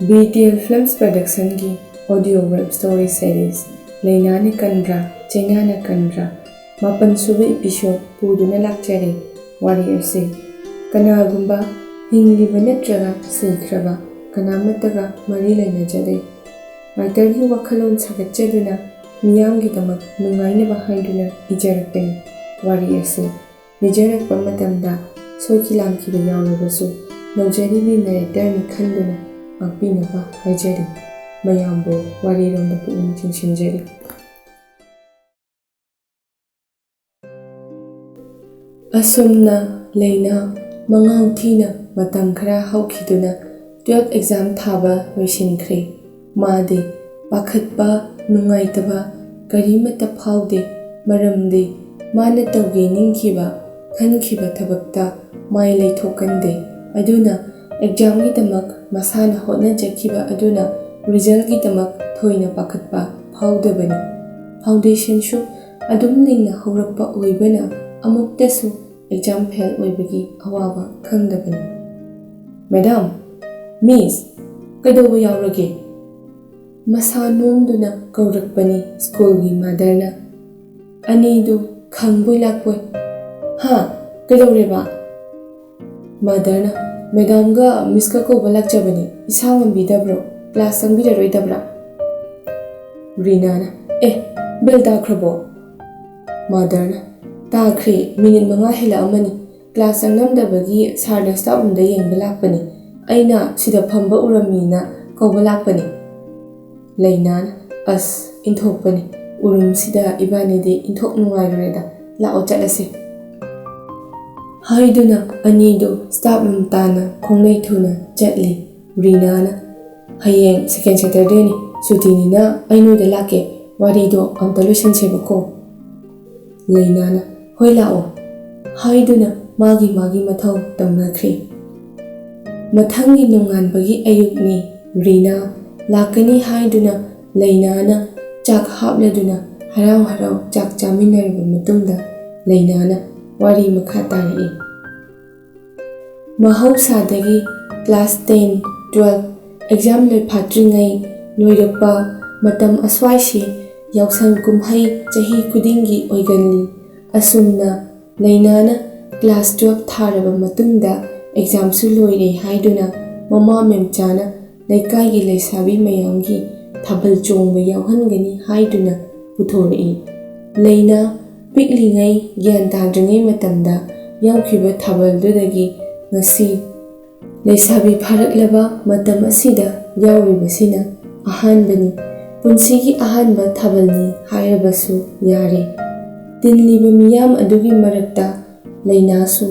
BTL Films Production की audio web story series लैनाने कंड्रा चैनाने कंड्रा मापन सुबह एपिसोड पूर्णना लाक्चरे वारी असे कनागुंबा हिंगलिबा नत्रगा सिखरबा कनामतगा मरी लेनाजरे राइटर की वखलोन सागच्चेदुना मियामगिदमक नुंगाइनबा हाइदुना इजरकपेनि वारी असे निजरकपा मतमदा सोखी लामखिबा यावरबसु नौजरीबी नरेटरनि खंदुना ꯉꯥꯛꯄꯤꯅꯕ ꯍꯥꯏꯖꯔꯤ ꯃꯌꯥꯝꯕꯨ ꯋꯥꯔꯤꯔꯣꯝꯗ ꯄꯨꯛꯅꯤꯡ ꯆꯤꯡꯁꯤꯟꯖꯔꯤ ꯑꯁꯨꯝꯅ ꯂꯩꯅꯥ ꯃꯉꯥꯎ ꯊꯤꯅ ꯃꯇꯝ ꯈꯔ ꯍꯧꯈꯤꯗꯨꯅ 12th exam ꯊꯥꯕ ꯂꯣꯏꯁꯤꯟꯈ꯭ꯔꯦ ꯃꯥꯗꯤ ꯄꯥꯈꯠꯄ ꯅꯨꯡꯉꯥꯏꯇꯕ ꯀꯔꯤꯃꯠꯇ ꯐꯥꯎꯗꯦ ꯃꯔꯝꯗꯤ ꯃꯥꯅ ꯇꯧꯒꯦ ꯅꯤꯡꯈꯤꯕ ꯈꯟꯈꯤꯕ ꯊꯕꯛꯇ ꯃꯥꯏ ꯂꯩꯊꯣꯛꯀꯟꯗꯦ ꯑꯗꯨꯅ exam-ꯒꯤꯗꯃꯛ ꯃꯁꯥꯅ ꯍꯣꯠꯅꯖꯈꯤꯕ ꯑꯗꯨꯅ ꯔꯤꯖꯜꯠ-ꯒꯤꯗꯃꯛ ꯊꯣꯏꯅ ꯄꯥꯈꯠꯄ ꯐꯥꯎꯗꯕꯅꯤ ꯐꯥꯎꯟꯗꯦꯁꯟꯁꯨ ꯑꯗꯨꯝ ꯂꯤꯡꯅ ꯍꯧꯔꯛꯄ ꯑꯣꯏꯕꯅ ꯑꯃꯨꯛꯇꯁꯨ exam ꯐꯦꯜ ꯑꯣꯏꯕꯒꯤ ꯑꯋꯥꯕ ꯈꯪꯗꯕꯅꯤ ꯃꯦꯗꯥꯝ ꯃꯤꯁ ꯀꯩꯗꯧꯕ ꯌꯥꯎꯔꯒꯦ ꯃꯁꯥ ꯅꯣꯝꯗꯨꯅ ꯀꯧꯔꯛꯄꯅꯤ ꯁ꯭ꯀꯨꯜꯒꯤ ꯃꯥꯗꯔꯅ ꯑꯅꯤꯗꯨ ꯈꯪꯕꯣꯏ ꯂꯥꯛꯄꯣꯏ ꯍꯥ ꯀꯩꯗꯧꯔꯦꯕ ꯃꯥꯗꯔꯅ ꯃꯦꯗꯥꯝꯒ ꯃꯤꯁꯀ ꯀꯧꯕ ꯂꯥꯛꯆꯕꯅꯤ ꯏꯁꯥ ꯉꯝꯕꯤꯗꯕ꯭ꯔꯣ ꯀ꯭ꯂꯥꯁ ꯆꯪꯕꯤꯔꯔꯣꯏꯗꯕ꯭ꯔꯥ ꯔꯤꯅꯥꯅ ꯕꯦꯜ ꯇꯥꯈ꯭ꯔꯕꯣ ꯃꯥꯗꯔꯅ ꯇꯥꯈ꯭ꯔꯦ ꯃꯤꯅꯤꯠ 5 ꯍꯦꯜꯂꯛꯑꯃꯅꯤ ꯀ꯭ꯂꯥꯁ ꯆꯪꯂꯝꯗꯕꯒꯤ ꯁꯥꯔꯅ ꯁ꯭ꯇꯥꯐ ꯔꯨꯝꯗ ꯌꯦꯡꯕ ꯂꯥꯛꯄꯅꯤ ꯑꯩꯅ ꯁꯤꯗ ꯐꯝꯕ ꯎꯔꯝꯃꯤꯅ ꯀꯧꯕ ꯂꯥꯛꯄꯅꯤ ꯂꯩꯅꯥꯅ ꯑꯁ ꯏꯟꯊꯣꯛꯄꯅꯤ ꯎꯔꯨꯝꯁꯤꯗ ꯏꯕꯥꯅꯤꯗꯤ ꯏꯟꯊꯣꯛ ꯅꯨꯡꯉꯥꯏꯔꯨꯔꯦꯗ ꯂꯥꯛꯑꯣ ꯆꯠꯂꯁꯤ ꯍꯥꯏꯗꯨꯅ ꯑꯅꯤꯗꯨ ꯁ꯭ꯇꯥꯐ ꯔꯨꯝ ꯇꯥꯅ ꯈꯣꯡꯂꯩ ꯊꯨꯅ ꯆꯠꯂꯤ ꯔꯤꯅꯥꯅ ꯍꯌꯦꯡ ꯁꯦꯀꯦꯟ ꯁꯦꯇꯔꯗꯦꯅꯤ ꯁꯨꯇꯤꯅꯤꯅ ꯑꯩ ꯅꯣꯏꯗ ꯂꯥꯛꯀꯦ ꯋꯥꯔꯤꯗꯣ ꯑꯝꯇ ꯂꯣꯏꯁꯟꯁꯦꯕꯀꯣ ꯂꯩꯅꯥꯅ ꯍꯣꯏ ꯂꯥꯛꯑꯣ ꯍꯥꯏꯗꯨꯅ ꯃꯥꯒꯤ ꯃꯊꯧ ꯇꯧꯅꯈ꯭ꯔꯦ ꯃꯊꯪꯒꯤ ꯅꯣꯡꯉꯥꯟꯕꯒꯤ ꯑꯌꯨꯛꯅꯤ ꯔꯤꯅꯥ ꯂꯥꯛꯀꯅꯤ ꯍꯥꯏꯗꯨꯅ ꯂꯩꯅꯥꯅ ꯆꯥꯛ ꯍꯥꯞꯂꯗꯨꯅ ꯍꯔꯥꯎ ꯍꯔꯥꯎ ꯆꯥꯛ ꯆꯥꯃꯤꯟꯅꯔꯕ ꯃꯇꯨꯡꯗ ꯂꯩꯅꯥꯅ ꯋꯥꯔꯤ ꯃꯈꯥ ꯇꯥꯔꯛꯏ ꯃꯍꯧꯁꯥꯗꯒꯤ ꯀ꯭ꯂꯥꯁ 10, 12 exam ꯂꯣꯏꯐꯥꯠꯇ꯭ꯔꯤꯉꯩ ꯂꯣꯏꯔꯛꯄ ꯃꯇꯝ ꯑꯁ꯭ꯋꯥꯏꯁꯤ ꯌꯥꯎꯁꯪ ꯀꯨꯝꯍꯩ ꯆꯍꯤ ꯈꯨꯗꯤꯡꯒꯤ ꯑꯣꯏꯒꯜꯂꯤ ꯑꯁꯨꯝꯅ ꯂꯩꯅꯥꯅ ꯀ꯭ꯂꯥꯁ 12 ꯊꯥꯔꯕ ꯃꯇꯨꯡꯗ examꯁꯨ ꯂꯣꯏꯔꯦ ꯍꯥꯏꯗꯨꯅ ꯃꯃꯥ ꯃꯦꯝꯆꯥꯅ ꯂꯩꯀꯥꯏꯒꯤ ꯂꯩꯁꯥꯕꯤ ꯃꯌꯥꯝꯒꯤ ꯊꯥꯕꯜ ꯆꯣꯡꯕ ꯌꯥꯎꯍꯟꯒꯅꯤ ꯍꯥꯏꯗꯨꯅ ꯄꯨꯊꯣꯔꯛꯏ ꯂꯩꯅꯥ ꯄꯤꯛꯂꯤꯉꯩ ꯒ꯭ꯌꯥꯟ ꯇꯥꯗ꯭ꯔꯤꯉꯩ ꯃꯇꯝꯗ ꯌꯥꯎꯈꯤꯕ ꯊꯥꯕꯜꯗꯨꯗꯒꯤ ꯉꯁꯤ ꯂꯩꯁꯥꯕꯤ ꯐꯥꯔꯛꯂꯕ ꯃꯇꯝ ꯑꯁꯤꯗ ꯌꯥꯎꯔꯤꯕꯁꯤꯅ ꯑꯍꯥꯟꯕꯅꯤ ꯄꯨꯟꯁꯤꯒꯤ ꯑꯍꯥꯟꯕ ꯊꯥꯕꯜꯅꯤ ꯍꯥꯏꯔꯕꯁꯨ ꯌꯥꯔꯦ ꯇꯤꯟꯂꯤꯕ ꯃꯤꯌꯥꯝ ꯑꯗꯨꯒꯤ ꯃꯔꯛꯇ ꯂꯩꯅꯥꯁꯨ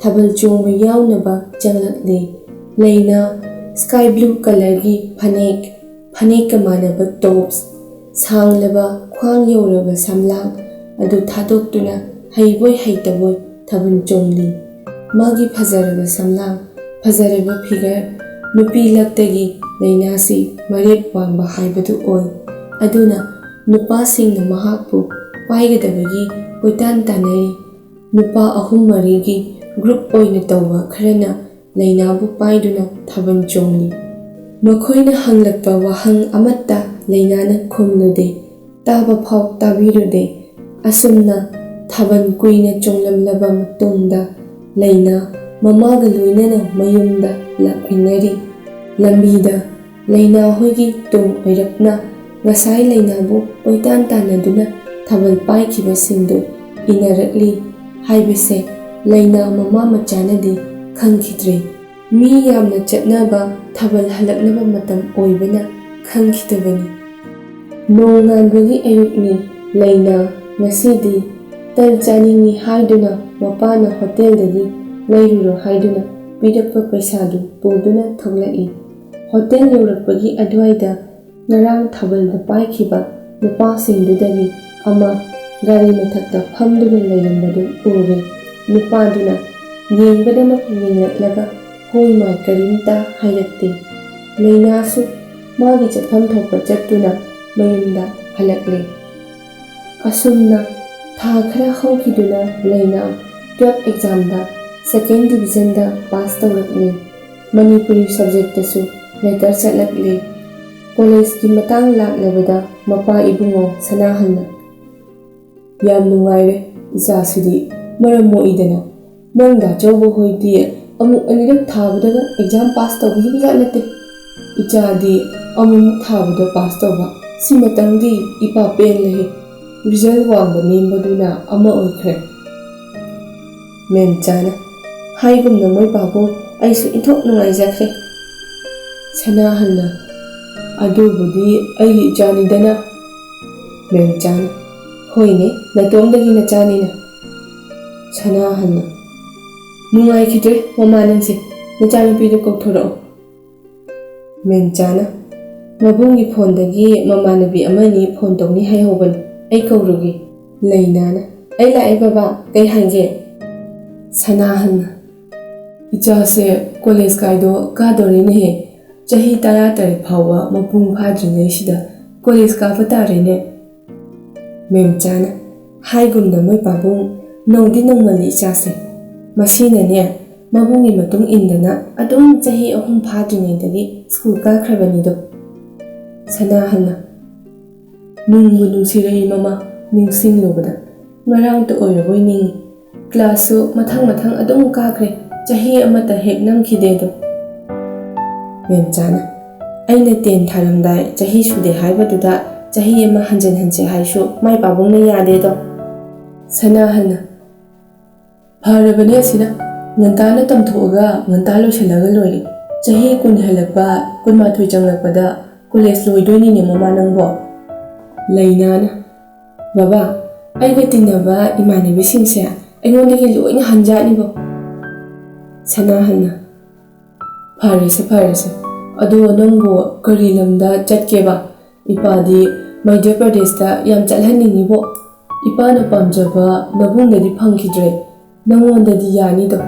ꯊꯥꯕꯜ ꯆꯣꯡꯕ ꯌꯥꯎꯅꯕ ꯆꯪꯂꯛꯂꯦ ꯂꯩꯅꯥ ꯁ꯭ꯀꯥꯏ ꯕ꯭ꯂꯨ ꯀꯂꯔꯒꯤ ꯐꯅꯦꯛꯀ ꯃꯥꯟꯅꯕ ꯇꯣꯞꯁ ꯁꯥꯡꯂꯕ ꯈ꯭ꯋꯥꯡ ꯌꯧꯔꯕ ꯁꯝꯂꯥꯡ ꯑꯗꯨ ꯊꯥꯗꯣꯛꯇꯨꯅ ꯍꯩꯕꯣꯏ ꯍꯩꯇꯕꯣꯏ ꯊꯥꯕꯜ ꯆꯣꯡꯂꯤ ꯃꯥꯒꯤ ꯐꯖꯔꯕ ꯁꯝꯂꯥꯡ ꯐꯖꯔꯕ ꯐꯤꯒꯔ ꯅꯨꯄꯤ ꯂꯛꯇꯒꯤ ꯂꯩꯅꯥꯁꯤ ꯃꯔꯦꯞ ꯋꯥꯡꯕ ꯍꯥꯏꯕꯗꯨ ꯑꯣꯏ ꯑꯗꯨꯅ ꯅꯨꯄꯥꯁꯤꯡꯅ ꯃꯍꯥꯛꯄꯨ ꯄꯥꯏꯒꯗꯕꯒꯤ ꯀꯣꯏꯇꯥꯟ ꯇꯥꯟꯅꯔꯤ ꯅꯨꯄꯥ 3-4ꯒꯤ ꯒ꯭ꯔꯨꯞ ꯑꯣꯏꯅ ꯇꯧꯕ ꯈꯔꯅ ꯂꯩꯅꯥꯕꯨ ꯄꯥꯏꯗꯨꯅ ꯊꯥꯕꯜ ꯆꯣꯡꯂꯤ ꯃꯈꯣꯏꯅ ꯍꯪꯂꯛꯄ ꯋꯥꯍꯪ ꯑꯃꯠꯇ ꯂꯩꯅꯥꯅ ꯈꯨꯝꯂꯨꯗꯦ ꯇꯥꯕ ꯐꯥꯎ ꯇꯥꯕꯤꯔꯨꯗꯦ ꯑꯁꯨꯝꯅ ꯊꯥꯕꯜ ꯀꯨꯏꯅ ꯆꯣꯡꯂꯝꯂꯕ ꯃꯇꯨꯡꯗ ꯂꯩꯅꯥ ꯃꯃꯥꯒ ꯂꯣꯏꯅꯅ ꯃꯌꯨꯝꯗ ꯂꯥꯛꯃꯤꯟꯅꯔꯤ ꯂꯝꯕꯤꯗ ꯂꯩꯅꯥ ꯍꯣꯏꯒꯤ ꯇꯨꯡ ꯑꯣꯏꯔꯞꯅ ꯉꯁꯥꯏ ꯂꯩꯅꯥꯕꯨ ꯀꯣꯏꯇꯥꯟ ꯇꯥꯟꯅꯗꯨꯅ ꯊꯥꯕꯜ ꯄꯥꯏꯈꯤꯕꯁꯤꯡꯗꯨ ꯏꯟꯅꯔꯛꯂꯤ ꯍꯥꯏꯕꯁꯦ ꯂꯩꯅꯥ ꯃꯃꯥ ꯃꯆꯥꯅꯗꯤ ꯈꯪꯈꯤꯗ꯭ꯔꯦ ꯃꯤ ꯌꯥꯝꯅ ꯆꯠꯅꯕ ꯊꯥꯕꯜ ꯍꯜꯂꯛꯅꯕ ꯃꯇꯝ ꯑꯣꯏꯕꯅ ꯈꯪꯈꯤꯗꯕꯅꯤ ꯅꯣꯡꯉꯥꯟꯕꯒꯤ ꯑꯌꯨꯛꯅꯤ ꯂꯩꯅꯥ ꯉꯁꯤꯗꯤ ꯇꯜ ꯆꯥꯅꯤꯡꯉꯤ ꯍꯥꯏꯗꯨꯅ ꯃꯄꯥꯅ ꯍꯣꯇꯦꯜꯗꯒꯤ ꯂꯩꯔꯨꯔꯣ ꯍꯥꯏꯗꯨꯅ ꯄꯤꯔꯛꯄ ꯄꯩꯁꯥꯗꯨ ꯄꯨꯗꯨꯅ ꯊꯣꯛꯂꯛꯏ ꯍꯣꯇꯦꯜ ꯌꯧꯔꯛꯄꯒꯤ ꯑꯗꯨꯋꯥꯏꯗ ꯉꯔꯥꯡ ꯊꯥꯕꯜꯗ ꯄꯥꯏꯈꯤꯕ ꯅꯨꯄꯥꯁꯤꯡꯗꯨꯗꯒꯤ ꯑꯃ ꯒꯥꯔꯤ ꯃꯊꯛꯇ ꯐꯝꯗꯨꯅ ꯂꯩꯔꯝꯕꯗꯨ ꯎꯔꯦ ꯅꯨꯄꯥꯗꯨꯅ ꯌꯦꯡꯕꯗꯃꯛ ꯌꯦꯡꯂꯛꯂꯒ ꯍꯣꯏ ꯃꯥꯏ ꯀꯔꯤꯝꯇ ꯍꯥꯏꯔꯛꯇꯦ ꯂꯩꯅꯥꯁꯨ ꯃꯥꯒꯤ ꯆꯠꯐꯝ ꯊꯣꯛꯄ ꯆꯠꯇꯨꯅ ꯃꯌꯨꯝꯗ ꯍꯜꯂꯛꯂꯦ ꯑꯁꯨꯝꯅ ꯊꯥ ꯈꯔ ꯍꯧꯈꯤꯗꯨꯅ ꯂꯩꯅꯥ 12th examꯗ 2nd divisionda pass ꯇꯧꯔꯛꯂꯤ ꯃꯅꯤꯄꯨꯔꯤ ꯁꯕꯖꯦꯛꯇꯁꯨ ꯂꯦꯇꯔ ꯆꯠꯂꯛꯂꯤ꯫ ꯀꯣꯂꯦꯖꯀꯤ ꯃꯇꯥꯡ ꯂꯥꯛꯂꯕꯗ ꯃꯄꯥ ꯏꯕꯨꯡꯉꯣ ꯁꯅꯥꯍꯟꯅ ꯌꯥꯝ ꯅꯨꯡꯉꯥꯏꯔꯦ ꯏꯆꯥꯁꯤꯗꯤ ꯃꯔꯝ ꯃꯣꯛꯏꯗꯅ ꯅꯪꯗ ꯑꯆꯧꯕ ꯍꯣꯏꯗꯤ ꯑꯃꯨꯛ ꯑꯅꯤꯔꯛ ꯊꯥꯕꯗꯒ ꯑꯦꯛꯖꯥꯝ ꯄꯥꯁ ꯇꯧꯕꯤꯕꯖꯥꯠ ꯅꯠꯇꯦ꯫ ꯏꯆꯥꯗꯤ ꯑꯃꯨꯛ ꯊꯥꯕꯗ ꯄꯥꯁ ꯇꯧꯕ ꯁꯤꯃꯇꯪꯗꯤ ꯏꯄꯥ ꯄꯦꯟꯂꯦꯍꯦ꯫ ꯔꯤꯖꯜ ꯋꯥꯡꯕ ꯅꯦꯝꯕꯗꯨꯅ ꯑꯃ ꯑꯣꯏꯈ꯭ꯔꯦ꯫ ꯃꯦꯝꯆꯥꯅ ꯍꯥꯏꯒꯨꯝꯅ ꯃꯣꯏ ꯄꯥꯕꯨꯡ ꯑꯩꯁꯨ ꯏꯟꯊꯣꯛ ꯅꯨꯡꯉꯥꯏꯖꯈ꯭ꯔꯦ꯫ ꯁꯅꯥꯍꯟꯅ ꯑꯗꯨꯕꯨꯗꯤ ꯑꯩꯒꯤ ꯏꯆꯥꯅꯤꯗꯅ꯫ ꯃꯦꯝꯆꯥꯅ ꯍꯣꯏꯅꯦ ꯅꯇꯣꯝꯗꯒꯤ ꯅꯆꯥꯅꯤꯅ꯫ ꯁꯅꯥꯍꯟꯅ ꯅꯨꯡꯉꯥꯏꯈꯤꯗ꯭ꯔꯦ ꯃꯃꯥ ꯅꯪꯁꯦ ꯅꯆꯥꯅꯨꯄꯤꯗꯨ ꯀꯧꯊꯣꯔꯛꯑꯣ꯫ ꯃꯦꯝꯆꯥꯅ ꯃꯕꯨꯡꯒꯤ ꯐꯣꯟꯗꯒꯤ ꯃꯃꯥꯟꯅꯕꯤ ꯑꯃꯅꯤ ꯐꯣꯟ ꯇꯧꯅꯤ ꯍꯥꯏꯍꯧꯕꯅꯤ ꯑꯩ ꯀꯧꯔꯨꯒꯦ꯫ ꯂꯩꯅꯥꯅ ꯑꯩ ꯂꯥꯛꯑꯦ ꯕꯕꯥ ꯀꯩ ꯍꯥꯏꯒꯦ꯫ ꯁꯅꯥꯍꯟꯅ ꯏꯆꯥꯁꯦ ꯀꯣꯂꯦꯖ ꯀꯥꯏꯗꯣ ꯀꯥꯗꯣꯔꯦꯅꯦꯍꯦ ꯆꯍꯤ 13 ꯐꯥꯎꯕ ꯃꯄꯨꯡ ꯐꯥꯗ꯭ꯔꯤꯉꯩꯁꯤꯗ ꯀꯣꯂꯦꯖ ꯀꯥꯕ ꯇꯥꯔꯦꯅꯦ꯫ ꯃꯦꯝꯆꯥꯅ ꯍꯥꯏꯒꯨꯝꯅ ꯃꯣꯏ ꯄꯥꯕꯨꯡ ꯅꯧꯗꯤ ꯅꯧꯃꯜꯂꯤ ꯏꯆꯥꯁꯦ ꯃꯁꯤꯅꯅꯦ ꯃꯕꯨꯡꯒꯤ ꯃꯇꯨꯡ ꯏꯟꯗꯅ ꯑꯗꯨꯝ ꯆꯍꯤ 3 ꯐꯥꯗ꯭ꯔꯤꯉꯩꯗꯒꯤ ꯁ꯭ꯀꯨꯜ ꯀꯥꯈ꯭ꯔꯕꯅꯤꯗꯣ꯫ ꯁꯅꯥꯍꯟꯅ ꯅꯨꯡꯕꯨ ꯅꯨꯡꯁꯤꯔꯛꯏ ꯃꯃꯥ ꯅꯤꯡꯁꯤꯡꯂꯨꯕꯗ ꯉꯔꯥꯡꯇ ꯑꯣꯏꯔꯕꯣꯏ ꯅꯤꯡꯏ꯫ ꯀ꯭ꯂꯥꯁꯁꯨ ꯃꯊꯪ ꯃꯊꯪ ꯑꯗꯨꯝ ꯀꯥꯈ꯭ꯔꯦ ꯆꯍꯤ ꯑꯃꯇ ꯍꯦꯛ ꯅꯝꯈꯤꯗꯦꯗꯣ꯫ ꯃꯦꯝꯆꯥꯅ ꯑꯩꯅ 10 ꯊꯥꯔꯝꯗꯥꯏ ꯆꯍꯤ ꯁꯨꯗꯦ ꯍꯥꯏꯕꯗꯨꯗ ꯆꯍꯤ ꯑꯃ ꯍꯟꯖꯤꯟꯍꯟꯁꯦ ꯍꯥꯏꯁꯨ ꯃꯥꯏ ꯄꯥꯕꯨꯡꯅ ꯌꯥꯗꯦꯗꯣ꯫ ꯁꯅꯥꯍꯟꯅ ꯐꯔꯕꯅꯦ ꯑꯁꯤꯅ ꯉꯟꯇꯥꯅ ꯇꯝꯊꯣꯛꯑꯒ ꯉꯟꯇꯥ ꯂꯣꯏꯁꯤꯜꯂꯒ ꯂꯣꯏꯔꯦ꯫ ꯆꯍꯤ 10 ꯍꯦꯜꯂꯛꯄ 12 ꯆꯪꯂꯛꯄꯗ ꯀꯣꯂꯦꯖ ꯂꯣꯏꯗꯣꯏꯅꯤꯅꯦ ꯃꯃꯥ ꯅꯪꯕꯣ꯫ ꯂꯩꯅꯥꯅ ꯕꯕꯥ ꯑꯩꯒ ꯇꯤꯟꯅꯕ ꯏꯃꯥꯟꯅꯕꯤꯁꯤꯡꯁꯦ ꯑꯩꯉꯣꯟꯗꯒꯤ ꯂꯣꯏꯅ ꯍꯟꯖꯥꯠꯅꯤꯕꯣ꯫ ꯁꯅꯥꯍꯟꯅ ꯐꯔꯦꯁꯦ ꯐꯔꯦꯁꯦ ꯑꯗꯣ ꯅꯪꯕꯨ ꯀꯔꯤ ꯂꯝꯗ ꯆꯠꯀꯦꯕ ꯏꯄꯥꯗꯤ ꯃꯙ꯭ꯌ ꯄ꯭ꯔꯗꯦꯁꯇ ꯌꯥꯝ ꯆꯠꯍꯟꯅꯤꯡꯉꯤꯕꯣ꯫ ꯏꯄꯥꯅ ꯄꯥꯝꯖꯕ ꯅꯕꯨꯡꯗꯗꯤ ꯐꯪꯈꯤꯗ꯭ꯔꯦ ꯅꯪꯉꯣꯟꯗꯗꯤ ꯌꯥꯅꯤꯗꯣ꯫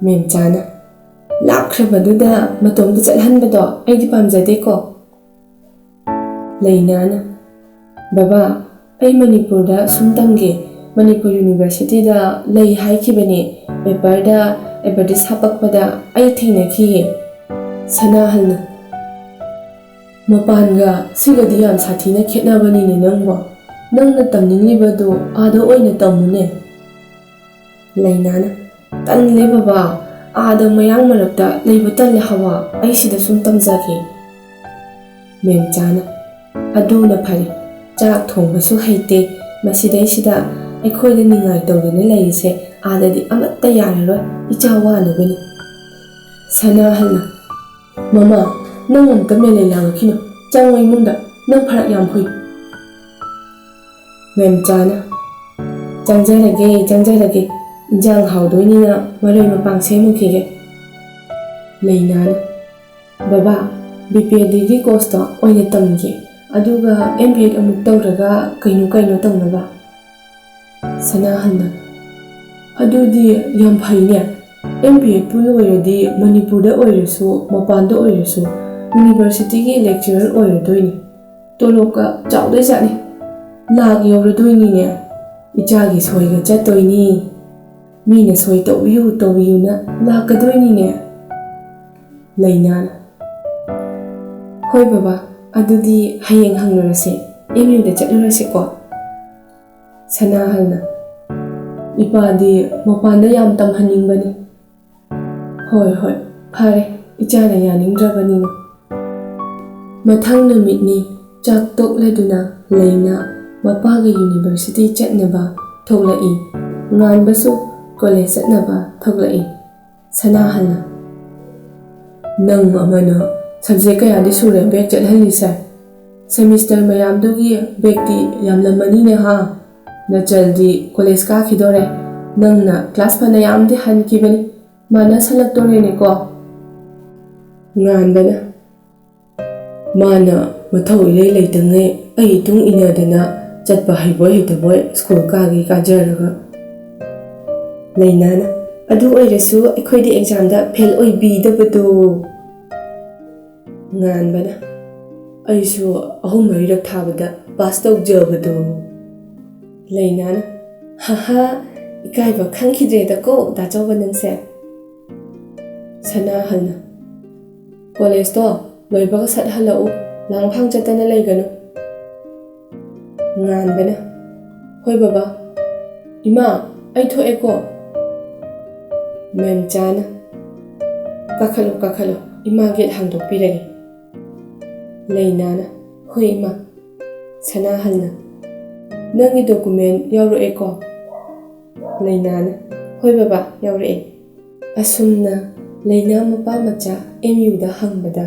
ꯃꯦꯝꯆꯥꯅ ꯂꯥꯞꯈ꯭ꯔꯕꯗꯨꯗ ꯃꯇꯣꯝꯇ ꯆꯠꯍꯟꯕꯗꯣ ꯑꯩꯗꯤ ꯄꯥꯝꯖꯗꯦꯀꯣ꯫ ꯂꯩꯅꯥꯅ ꯕꯕꯥ ꯑꯩ ꯃꯅꯤꯄꯨꯔꯗ ꯁꯨꯝ ꯇꯝꯒꯦ ꯃꯅꯤꯄꯨꯔ ꯌꯨꯅꯤꯚꯔꯁꯤꯇꯤꯗ ꯂꯩ ꯍꯥꯏꯈꯤꯕꯅꯦ ꯄꯦꯄꯔꯗ ꯑꯦꯗꯚꯔꯇꯤꯁ ꯍꯥꯄꯛꯄꯗ ꯑꯩ ꯊꯦꯡꯅꯈꯤꯌꯦ꯫ ꯁꯅꯥꯍꯟꯅ ꯃꯄꯥꯟꯒ ꯁꯤꯒꯗꯤ ꯌꯥꯝ ꯁꯥꯊꯤꯅ ꯈꯦꯠꯅꯕꯅꯤꯅꯦ ꯅꯪꯕꯣ ꯅꯪꯅ ꯇꯝꯅꯤꯡꯂꯤꯕꯗꯣ ꯑꯥꯗ ꯑꯣꯏꯅ ꯇꯝꯃꯨꯅꯦ꯫ ꯂꯩꯅꯥꯅ ꯇꯜꯂꯦ ꯕꯕꯥ ꯑꯥꯗ ꯃꯌꯥꯡ ꯃꯔꯛꯇ ꯂꯩꯕ ꯇꯜꯂꯦ ꯍꯋꯥ ꯑꯩ ꯁꯤꯗ ꯁꯨꯝ ꯇꯝꯖꯒꯦ꯫ ꯃꯦꯝꯆꯥꯅ ꯑꯗꯨꯅ ꯐꯔꯦ ꯆꯥꯛ ꯊꯣꯡꯕꯁꯨ ꯍꯩꯇꯦ ꯃꯁꯤꯗꯩꯁꯤꯗ ꯑꯩꯈꯣꯏꯗ ꯅꯤꯡꯉꯥꯏ ꯇꯧꯗꯨꯅ ꯂꯩꯔꯤꯁꯦ ꯑꯥꯗꯗꯤ ꯑꯃꯠꯇ ꯌꯥꯔꯔꯣꯏ ꯏꯆꯥ ꯋꯥꯅꯕꯅꯤ꯫ ꯁꯅꯥꯍꯟꯅ ꯃꯃꯥ ꯅꯪ ꯑꯃꯨꯛꯇ ꯃꯦꯂꯩ ꯂꯥꯡꯉꯛꯈꯤꯅꯨ ꯆꯪꯉꯣ ꯏꯃꯨꯡꯗ ꯅꯪ ꯐꯔꯛ ꯌꯥꯝ ꯐꯨꯏ꯫ ꯃꯦꯝꯆꯥꯅ ꯆꯪꯖꯔꯒꯦ ꯆꯪꯖꯔꯒꯦ ꯏꯟꯖꯥꯡ ꯍꯥꯎꯗꯣꯏꯅꯤꯅ ꯃꯔꯣꯏ ꯃꯄꯥꯡ ꯁꯦꯝꯃꯨꯈꯤꯒꯦ꯫ ꯂꯩꯅꯥꯅ ꯕꯕꯥ BPA ꯗꯤꯒ꯭ꯔꯤ ꯀꯣꯔꯁꯇꯣ ꯑꯣꯏꯅ ꯇꯝꯒꯦ ꯑꯗꯨꯒ MBA ꯑꯃꯨꯛ ꯇꯧꯔꯒ ꯀꯩꯅꯣ ꯇꯧꯅꯕ꯫ ꯁꯅꯥꯍꯟꯅ ꯑꯗꯨꯗꯤ ꯌꯥꯝ ꯐꯩꯅꯦ MBA ꯄꯨ ꯂꯣꯏꯔꯗꯤ ꯃꯅꯤꯄꯨꯔꯗ ꯑꯣꯏꯔꯁꯨ ꯃꯄꯥꯟꯗ ꯑꯣꯏꯔꯁꯨ ꯌꯨꯅꯤꯚꯔꯁꯤꯇꯤꯒꯤ ꯂꯦꯛꯆꯔꯔ ꯑꯣꯏꯔꯗꯣꯏꯅꯤ ꯇꯣꯂꯣꯞꯀ ꯆꯥꯎꯗꯣꯏꯖꯥꯠꯅꯤ ꯂꯥꯛ ꯌꯧꯔꯗꯣꯏꯅꯤꯅꯦ꯫ ꯏꯆꯥꯒꯤ ꯁꯣꯏꯒ ꯆꯠꯇꯣꯏꯅꯤ ꯃꯤꯅ ꯁꯣꯏ ꯇꯧꯕꯤꯌꯨ ꯇꯧꯕꯤꯌꯨꯅ ꯂꯥꯛꯀꯗꯣꯏꯅꯤꯅꯦ꯫ ꯂꯩꯅꯥꯅ ꯍꯣꯏ ꯕꯕꯥ ꯑꯗꯨꯗꯤ ꯍꯌꯦꯡ ꯍꯪꯂꯨꯔꯁꯦ MUꯗ ꯆꯠꯂꯨꯔꯁꯤꯀꯣ꯫ ꯁꯅꯥꯍꯟꯅ ꯏꯄꯥꯗꯤ ꯃꯄꯥꯟꯗ ꯌꯥꯝ ꯇꯝꯍꯟꯅꯤꯡꯕꯅꯤ꯫ ꯍꯣꯏ ꯍꯣꯏ ꯐꯔꯦ ꯏꯆꯥꯅ ꯌꯥꯅꯤꯡꯗ꯭ꯔꯕꯅꯤꯅ꯫ ꯃꯊꯪ ꯅꯨꯃꯤꯠꯅꯤ ꯆꯥꯛ ꯇꯣꯛꯂꯗꯨꯅ ꯂꯩꯅ ꯃꯄꯥꯒꯤ ꯌꯨꯅꯤꯚꯔꯁꯤꯇꯤ ꯆꯠꯅꯕ ꯊꯣꯛꯂꯛꯏ ꯉꯥꯟꯕꯁꯨ ꯀꯣꯂꯦꯖ ꯆꯠꯅꯕ ꯊꯣꯛꯂꯛꯏ꯫ ꯁꯅꯥꯍꯟꯅ ꯅꯪ ꯑꯃꯅ ꯁꯕꯖꯦꯛ ꯀꯌꯥꯗꯤ ꯁꯨꯔꯦ ꯕꯦꯛ ꯆꯠꯍꯜꯂꯤꯁꯦ ꯁꯦꯃꯤꯁꯇꯔ ꯃꯌꯥꯝꯗꯨꯒꯤ ꯕꯦꯛꯇꯤ ꯌꯥꯝꯂꯝꯃꯅꯤꯅꯦ ꯍꯥ ꯅꯆꯜꯗꯤ ꯀꯣꯂꯦꯖ ꯀꯥꯈꯤꯗꯣꯔꯦ ꯅꯪꯅ ꯀ꯭ꯂꯥꯁ ꯐꯅ ꯌꯥꯝꯗꯤ ꯍꯟꯈꯤꯕꯅꯤ ꯃꯥꯟꯅꯁꯜꯂꯛꯇꯣꯔꯦꯅꯦꯀꯣ꯫ ꯉꯥꯟꯕꯅ ꯃꯥꯅ ꯃꯊꯧ ꯏꯂꯩ ꯂꯩꯇꯉꯩ ꯑꯩ ꯏꯇꯨꯡ ꯏꯟꯅꯗꯅ ꯆꯠꯄ ꯍꯩꯕꯣꯏ ꯍꯩꯇꯕꯣꯏ ꯁ꯭ꯀꯨꯜ ꯀꯥꯖꯔꯒ꯫ ꯂꯩꯅꯥꯅ ꯑꯗꯨ ꯑꯣꯏꯔꯁꯨ ꯑꯩꯈꯣꯏꯗꯤ ꯑꯦꯛꯖꯥꯝꯗ ꯐꯦꯜ ꯑꯣꯏꯕꯤꯗꯕꯗꯣ꯫ ꯉꯥꯟꯕꯅ ꯑꯩꯁꯨ 3-4ꯔꯛ ꯊꯥꯕꯗ ꯄꯥꯁ ꯇꯧꯖꯕꯗꯣ꯫ ꯂꯩꯅꯥꯅ ꯍꯥꯍꯥ ꯏꯀꯥꯏꯕ ꯈꯪꯈꯤꯗ꯭ꯔꯦꯗꯀꯣ ꯗꯥꯆꯧꯕ ꯅꯪꯁꯦ꯫ ꯁꯅꯥꯍꯟꯅ ꯀꯣꯂꯦꯖꯇꯣ ꯂꯣꯏꯕꯒ ꯁꯠ ꯍꯜꯂꯛꯎ, ꯂꯥꯡꯐꯥꯡ ꯆꯠꯇꯅ ꯂꯩꯒꯅꯨ꯫ ꯉꯥꯟꯕꯅ: ꯍꯣꯏ ꯕꯕꯥ꯫ ꯏꯃꯥ, ꯑꯩ ꯊꯣꯛꯑꯦꯀꯣ꯫ ꯃꯦꯝꯆꯥꯅ: ꯀꯥꯈꯠꯂꯣ ꯀꯥꯈꯠꯂꯣ, ꯏꯃꯥ ꯒꯦꯠ ꯍꯥꯡꯗꯣꯛꯄꯤꯔꯒꯦ꯫ ꯂꯩꯅꯥꯅ: ꯍꯣꯏ ꯏꯃꯥ꯫ ꯁꯅꯥꯍꯜꯅ: ꯅꯪꯒꯤ ꯗꯣꯀꯨꯃꯦꯟ ꯌꯥꯎꯔꯛꯑꯦꯀꯣ? ꯂꯩꯅꯥꯅ: ꯍꯣꯏ ꯕꯕꯥ, ꯌꯥꯎꯔꯛꯑꯦ꯫ ꯑꯁꯨꯝꯅ ꯂꯩꯅꯥ ꯃꯄꯥ ꯃꯆꯥ MUꯗ ꯍꯪꯕꯗ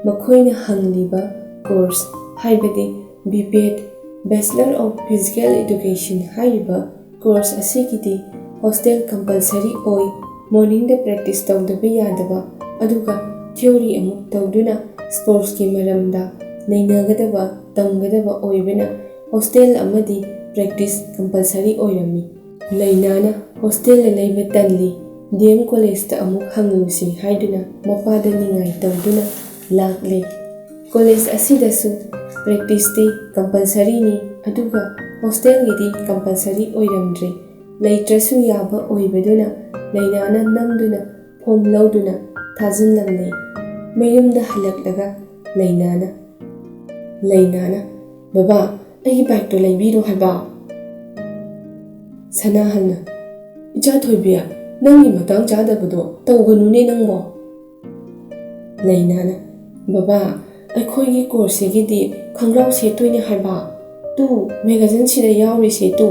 ꯃꯈꯣꯏꯅ ꯍꯪꯂꯤꯕ ꯀꯣꯔꯁ ꯍꯥꯏꯕꯗꯤ BPED Bachelor of Physical Education ꯍꯥꯏꯔꯤꯕ ꯀꯣꯔꯁ ꯑꯁꯤꯒꯤꯗꯤ ꯍꯣꯁꯇꯦꯜ ꯀꯝꯄꯜꯁꯔꯤ ꯑꯣꯏ, ꯃꯣꯔꯅꯤꯡꯗ ꯄ꯭ꯔꯦꯛꯇꯤꯁ ꯇꯧꯗꯕ ꯌꯥꯗꯕ, ꯑꯗꯨꯒ ꯊꯤꯑꯣꯔꯤ ꯑꯃꯨꯛ ꯇꯧꯗꯨꯅ ꯁ꯭ꯄꯣꯔꯠꯁꯀꯤ ꯃꯔꯝꯗ ꯅꯩꯅꯒꯗꯕ ꯇꯝꯒꯗꯕ ꯑꯣꯏꯕꯅ ꯍꯣꯁꯇꯦꯜ ꯑꯃꯗꯤ ꯄ꯭ꯔꯦꯛꯇꯤꯁ ꯀꯝꯄꯜꯁꯔꯤ ꯑꯣꯏꯔꯝꯃꯤ꯫ ꯂꯩꯅꯥꯅ ꯍꯣꯁꯇꯦꯜꯗ ꯂꯩꯕ ꯇꯜꯂꯤ, DM ꯀꯣꯂꯦꯖꯇ ꯑꯃꯨꯛ ꯍꯪꯂꯨꯁꯤ ꯍꯥꯏꯗꯨꯅ ꯃꯄꯥꯗ ꯅꯤꯡꯉꯥꯏ ꯇꯧꯗꯨꯅ ꯂꯥꯛꯂꯦ꯫ ꯀꯣꯂꯦꯖ ꯑꯁꯤꯗꯁꯨ ꯄ꯭ꯔꯦꯛꯇꯤꯁꯇꯤ ꯀꯝꯄꯜꯁꯔꯤꯅꯤ, ꯑꯗꯨꯒ ꯍꯣꯁꯇꯦꯜꯒꯤꯗꯤ ꯀꯝꯄꯜꯁꯔꯤ ꯑꯣꯏꯔꯝꯗ꯭ꯔꯦ꯫ ꯂꯩꯇ꯭ꯔꯁꯨ ꯌꯥꯕ ꯑꯣꯏꯕꯗꯨꯅ ꯂꯩꯅꯥꯅ ꯅꯝꯗꯨꯅ ꯐꯣꯝ ꯂꯧꯗꯨꯅ ꯊꯥꯖꯤꯜꯂꯝꯂꯦ꯫ ꯃꯌꯨꯝꯗ ꯍꯜꯂꯛꯂꯒ ꯂꯩꯅꯥꯅ: ꯕꯕꯥ, ꯑꯩꯒꯤ ꯕꯥꯏꯛꯇꯣ ꯂꯩꯕꯤꯔꯣ ꯍꯥꯏꯕ꯫ ꯁꯅꯥꯍꯜꯅ: ꯏꯆꯥꯊꯣꯏꯕꯤ, ꯅꯪꯒꯤ ꯃꯇꯥꯡ ꯆꯥꯗꯕꯗꯣ ꯇꯧꯒꯅꯨꯅꯦ ꯅꯪꯕꯣ꯫ ꯂꯩꯅꯥꯅ: ꯕꯕꯥ, ꯑꯩꯈꯣꯏꯒꯤ ꯀꯣꯔꯁꯁꯤꯒꯤꯗꯤ ꯈꯣꯡꯒ꯭ꯔꯥꯎ ꯁꯦꯠꯇꯣꯏꯅꯦ ꯍꯥꯏꯕ꯫ ꯇꯨ ꯃꯦꯒꯥꯖꯤꯟꯁꯤꯗ ꯌꯥꯎꯔꯤꯁꯦ ꯇꯨ,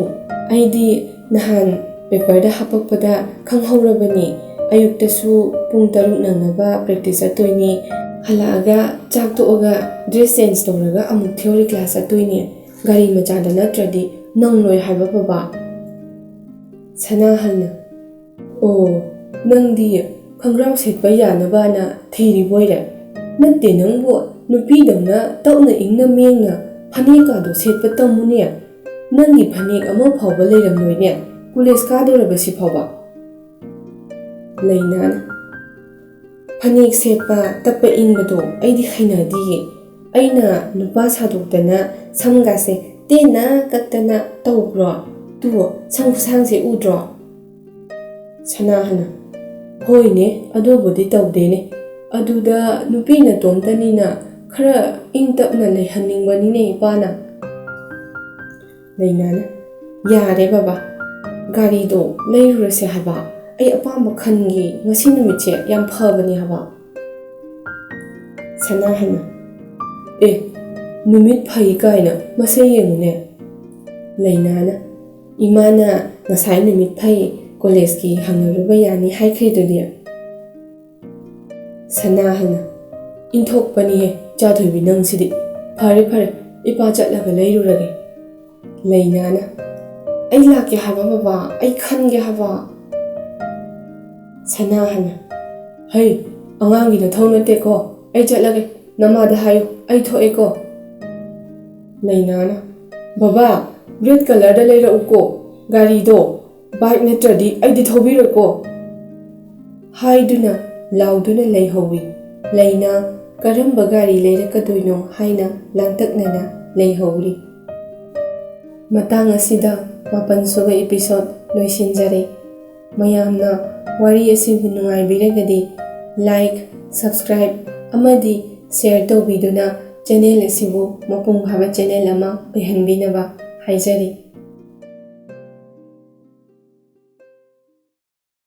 ꯑꯩꯗꯤ ꯅꯍꯥꯟ ꯄꯦꯄꯔꯗ ꯍꯥꯞꯄꯛꯄꯗ ꯈꯪꯍꯧꯔꯕꯅꯤ꯫ ꯑꯌꯨꯛꯇꯁꯨ ꯄꯨꯡ 6 ꯅꯪꯅꯕ ꯄ꯭ꯔꯦꯛꯇꯤꯁ ꯆꯠꯇꯣꯏꯅꯤ, ꯍꯜꯂꯛꯑꯒ ꯆꯥꯛ ꯇꯣꯛꯑꯒ ꯗ꯭ꯔꯦꯁ ꯆꯦꯟꯖ ꯇꯧꯔꯒ ꯑꯃꯨꯛ ꯊꯤꯑꯣꯔꯤ ꯀ꯭ꯂꯥꯁ ꯆꯠꯇꯣꯏꯅꯤ꯫ ꯒꯥꯔꯤ ꯃꯆꯥꯗ ꯅꯠꯇ꯭ꯔꯗꯤ ꯅꯪꯂꯣꯏ ꯍꯥꯏꯕ ꯕꯕꯥ꯫ ꯁꯅꯥꯍꯜꯅ: ꯑꯣ, ꯅꯪꯗꯤ ꯈꯣꯡꯒ꯭ꯔꯥꯎ ꯁꯦꯠꯄ ꯌꯥꯅꯕꯅ ꯊꯤꯔꯤꯕꯣꯏꯔꯦ? ꯅꯠꯇꯦ ꯅꯪꯕꯨ ꯅꯨꯄꯤꯗꯧꯅ ꯇꯞꯅ ꯏꯪꯅ ꯃꯦꯡꯅ ꯐꯅꯦꯛꯀꯥꯗꯣ ꯁꯦꯠꯄ ꯇꯝꯃꯨꯅꯦ꯫ ꯅꯪꯒꯤ ꯐꯅꯦꯛ ꯑꯃ ꯐꯥꯎꯕ ꯂꯩꯔꯝꯂꯣꯏꯅꯦ, ꯀꯣꯂꯦꯖ ꯀꯥꯗꯧꯔꯕꯁꯤ ꯐꯥꯎꯕ꯫ ꯂꯩꯅꯥꯅ: ꯐꯅꯦꯛ ꯁꯦꯠꯄ ꯇꯞꯄ ꯏꯪꯕꯗꯣ ꯑꯩꯗꯤ ꯍꯩꯅꯗꯤꯌꯦ꯫ ꯑꯩꯅ ꯅꯨꯄꯥ ꯁꯥꯗꯣꯛꯇꯅ ꯁꯝꯒꯥꯁꯦ ꯇꯦꯟꯅ ꯀꯛꯇꯅ ꯇꯧꯕ꯭ꯔꯣ? ꯇꯨ ꯁꯝ ꯈꯨꯁꯥꯡꯁꯦ ꯎꯗ꯭ꯔꯣ? ꯁꯅꯥꯍꯜꯅ: ꯍꯣꯏꯅꯦ, ꯑꯗꯨꯕꯨꯗꯤ ꯇꯧꯗꯦꯅꯦ꯫ ꯑꯗꯨꯗ ꯅꯨꯄꯤ ꯅꯇꯣꯝꯇꯅꯤꯅ ꯈꯔ ꯏꯪ ꯇꯞꯅ ꯂꯩꯍꯟꯅꯤꯡꯕꯅꯤꯅꯦ ꯏꯄꯥꯅ꯫ ꯂꯩꯅꯥꯅ: ꯌꯥꯔꯦ ꯕꯕꯥ, ꯒꯥꯔꯤꯗꯣ ꯂꯩꯔꯨꯔꯁꯦ ꯍꯥꯏꯕ꯫ ꯑꯩ ꯑꯄꯥꯝꯕ ꯈꯟꯒꯦ, ꯉꯁꯤ ꯅꯨꯃꯤꯠꯁꯦ ꯌꯥꯝ ꯐꯕꯅꯤ ꯍꯥꯏꯕ꯫ ꯁꯅꯥꯍꯜꯅ: ꯅꯨꯃꯤꯠ ꯐꯩ ꯀꯥꯏꯅ ꯃꯁꯦ ꯌꯦꯡꯉꯨꯅꯦ꯫ ꯂꯩꯅꯥꯅ: ꯏꯃꯥꯅ ꯉꯁꯥꯏ ꯅꯨꯃꯤꯠ ꯐꯩ, ꯀꯣꯂꯦꯖꯀꯤ ꯍꯪꯅꯔꯨꯕ ꯌꯥꯅꯤ ꯍꯥꯏꯈ꯭ꯔꯤꯗꯨꯗꯤ꯫ ꯁꯅꯥꯍꯜꯅ: ꯏꯟꯊꯣꯛꯄꯅꯤꯍꯦ ꯏꯆꯥꯊꯣꯏꯕꯤ ꯅꯪꯁꯤꯗꯤ꯫ ꯐꯔꯦ ꯐꯔꯦ, ꯏꯄꯥ ꯆꯠꯂꯒ ꯂꯩꯔꯨꯔꯒꯦ꯫ ꯂꯩꯅꯥꯅ: ꯑꯩ ꯂꯥꯛꯀꯦ ꯍꯥꯏꯕ ꯕꯕꯥ, ꯑꯩ ꯈꯟꯒꯦ ꯍꯥꯏꯕ꯫ ꯁꯅꯥꯍꯜꯅ: ꯍꯩ, ꯑꯉꯥꯡꯒꯤ ꯅꯊꯧ ꯅꯠꯇꯦꯀꯣ, ꯑꯩ ꯆꯠꯂꯒꯦ, ꯅꯃꯥꯗ ꯍꯥꯏꯌꯨ ꯑꯩ ꯊꯣꯛꯑꯦꯀꯣ꯫ ꯂꯩꯅꯥꯅ: ꯕꯕꯥ, ꯔꯦꯗ ꯀꯂꯔꯗ ꯂꯩꯔꯛꯎꯀꯣ, ꯒꯥꯔꯤꯗꯣ ꯕꯥꯏꯛ ꯅꯠꯇ꯭ꯔꯗꯤ ꯑꯩꯗꯤ ꯊꯧꯕꯤꯔꯣꯏꯀꯣ꯫ ꯍꯥꯏꯗꯨꯅ ꯂꯥꯎꯗꯨꯅ ꯂꯩꯍꯧꯏ꯫ ꯂꯩꯅꯥ ꯀꯔꯝꯕ ꯒꯥꯔꯤ ꯂꯩꯔꯛꯀꯗꯣꯏꯅꯣ ꯍꯥꯏꯅ ꯂꯥꯡꯇꯛꯅꯅ ꯂꯩꯍꯧꯔꯤ꯫ ꯃꯇꯥꯡ ꯑꯁꯤꯗ 9ꯁꯨꯕ ꯏꯄꯤꯁꯣꯗ ꯂꯣꯏꯁꯤꯟꯖꯔꯦ꯫ ꯃꯌꯥꯝꯅ ꯋꯥꯔꯤ ꯑꯁꯤꯕꯨ ꯅꯨꯡꯉꯥꯏꯕꯤꯔꯒꯗꯤ ꯂꯥꯏꯛ, ꯁꯕꯁꯀ꯭ꯔꯥꯏꯕ ꯑꯃꯗꯤ ꯁꯦꯌꯔ ꯇꯧꯕꯤꯗꯨꯅ ꯆꯦꯅꯦꯜ ꯑꯁꯤꯕꯨ ꯃꯄꯨꯡ ꯐꯥꯕ ꯆꯦꯅꯦꯜ ꯑꯃ ꯑꯣꯏꯍꯟꯕꯤꯅꯕ ꯍꯥꯏꯖꯔꯤ꯫